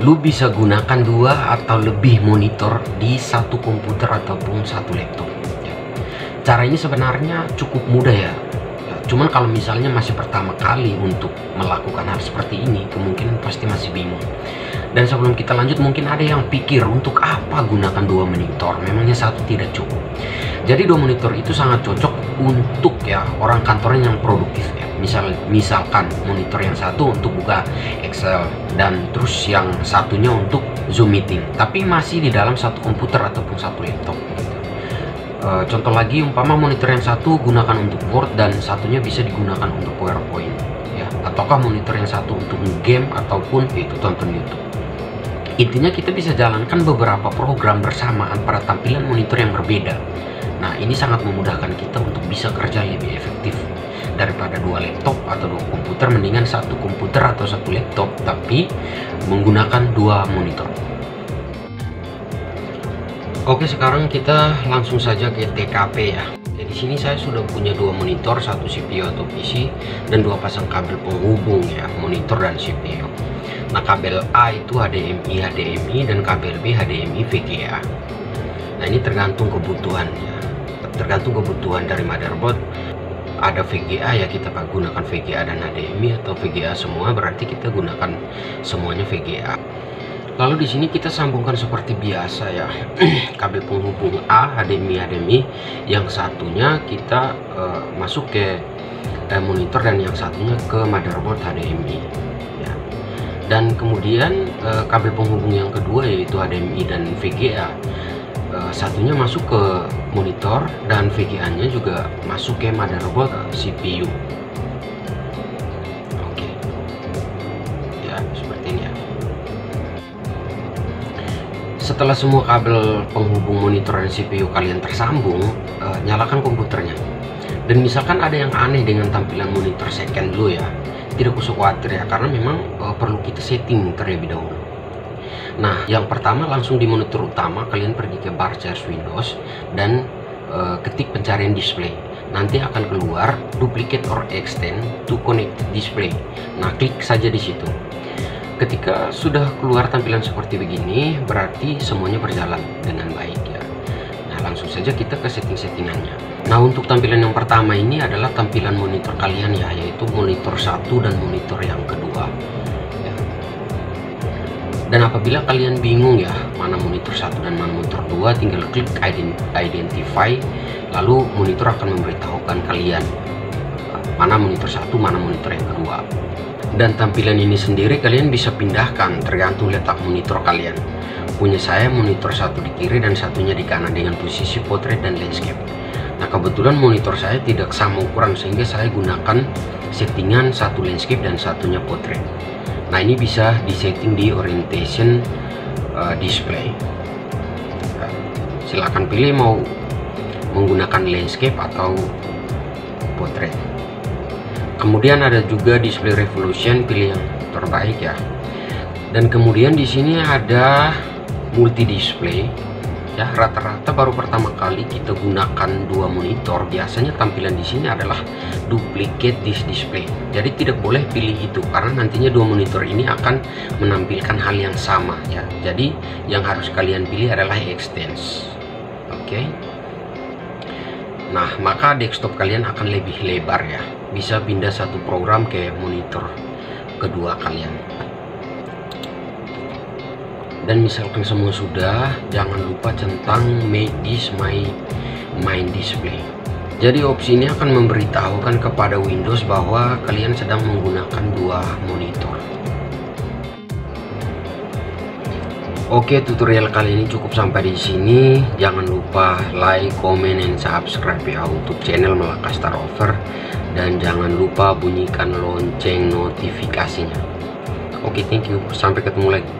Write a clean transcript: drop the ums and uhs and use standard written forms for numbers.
lu bisa gunakan dua atau lebih monitor di satu komputer ataupun satu laptop. Cara ini sebenarnya cukup mudah ya. Cuman kalau misalnya masih pertama kali untuk melakukan hal seperti ini, kemungkinan pasti masih bingung. Dan sebelum kita lanjut, mungkin ada yang pikir untuk apa gunakan dua monitor, memangnya satu tidak cukup. Jadi dua monitor itu sangat cocok untuk ya orang kantornya yang produktif ya. Misalkan monitor yang satu untuk buka Excel dan terus yang satunya untuk Zoom meeting, tapi masih di dalam satu komputer ataupun satu laptop. Contoh lagi, umpama monitor yang satu gunakan untuk Word dan satunya bisa digunakan untuk PowerPoint ya, ataukah monitor yang satu untuk game ataupun itu tonton YouTube. Intinya kita bisa jalankan beberapa program bersamaan pada tampilan monitor yang berbeda. Nah, ini sangat memudahkan kita untuk bisa kerja lebih efektif daripada dua laptop atau dua komputer. Mendingan satu komputer atau satu laptop tapi menggunakan dua monitor. Oke, sekarang kita langsung saja ke TKP ya. Jadi sini saya sudah punya dua monitor, satu CPU atau PC dan dua pasang kabel penghubung ya, monitor dan CPU. Nah, kabel A itu HDMI dan kabel B HDMI VGA. Nah, ini tergantung kebutuhannya, tergantung kebutuhan dari motherboard. Ada VGA ya, kita gunakan VGA dan HDMI, atau VGA semua berarti kita gunakan semuanya VGA. Lalu di sini kita sambungkan seperti biasa ya, kabel penghubung A HDMI, yang satunya kita masuk ke monitor dan yang satunya ke motherboard HDMI ya. Dan kemudian kabel penghubung yang kedua yaitu HDMI dan VGA, satunya masuk ke monitor dan VGA nya juga masuk ke motherboard CPU. Oke ya, seperti ini ya. Setelah semua kabel penghubung monitor dan CPU kalian tersambung, nyalakan komputernya. Dan misalkan ada yang aneh dengan tampilan monitor second dulu ya, tidak usah khawatir ya, karena memang perlu kita setting terlebih dahulu. Nah, yang pertama langsung di monitor utama, kalian pergi ke bar search Windows dan ketik pencarian display. Nanti akan keluar duplicate or extend to connect display. Nah, klik saja di situ. Ketika sudah keluar tampilan seperti begini, berarti semuanya berjalan dengan baik ya. Nah, langsung saja kita ke setting-settingannya. Nah, untuk tampilan yang pertama ini adalah tampilan monitor kalian ya, yaitu monitor satu dan monitor yang kedua ya. Dan apabila kalian bingung ya mana monitor satu dan mana monitor dua, tinggal klik identify, lalu monitor akan memberitahukan kalian mana monitor satu, mana monitor yang kedua. Dan tampilan ini sendiri kalian bisa pindahkan tergantung letak monitor kalian. Punya saya monitor satu di kiri dan satunya di kanan dengan posisi portrait dan landscape. Nah, kebetulan monitor saya tidak sama ukuran sehingga saya gunakan settingan satu landscape dan satunya portrait. Nah, ini bisa disetting di orientation display. Nah, silahkan pilih mau menggunakan landscape atau portrait. Kemudian ada juga display resolution, pilih yang terbaik ya. Dan kemudian di sini ada multi display ya. Rata-rata baru pertama kali kita gunakan dua monitor, biasanya tampilan di sini adalah duplicate this display. Jadi tidak boleh pilih itu karena nantinya dua monitor ini akan menampilkan hal yang sama ya. Jadi yang harus kalian pilih adalah extends. Oke. Nah, maka desktop kalian akan lebih lebar ya, bisa pindah satu program ke monitor kedua kalian. Dan misalkan semua sudah, jangan lupa centang make this my main display. Jadi opsi ini akan memberitahukan kepada Windows bahwa kalian sedang menggunakan dua monitor. Oke, tutorial kali ini cukup sampai di sini. Jangan lupa like, comment, and subscribe ya untuk channel Malaka Star Over, dan jangan lupa bunyikan lonceng notifikasinya. Oke, thank you. Sampai ketemu lagi.